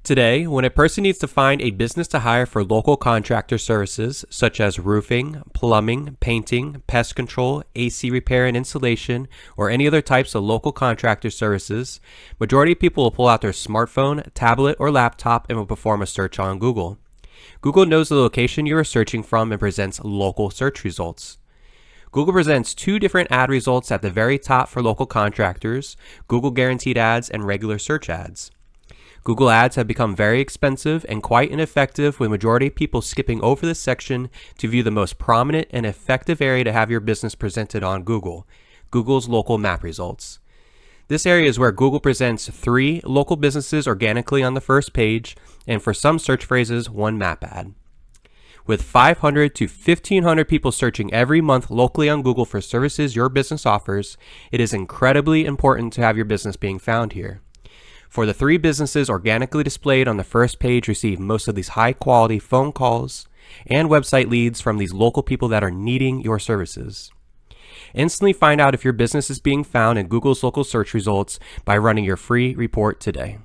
Today, when a person needs to find a business to hire for local contractor services such as roofing, plumbing, painting, pest control, AC repair and installation, or any other types of local contractor services, majority of people will pull out their smartphone, tablet, or laptop and will perform a search on Google. Google knows the location you are searching from and presents local search results. Google presents two different ad results at the very top for local contractors: Google Guaranteed Ads and regular search ads. Google Ads have become very expensive and quite ineffective, with majority of people skipping over this section to view the most prominent and effective area to have your business presented on Google: Google's local map results. This area is where Google presents 3 local businesses organically on the first page, and for some search phrases, 1 map ad. With 500 to 1,500 people searching every month locally on Google for services your business offers, it is incredibly important to have your business being found here. For the 3 businesses organically displayed on the first page receive most of these high quality phone calls and website leads from these local people that are needing your services. Instantly find out if your business is being found in Google's local search results by running your free report today.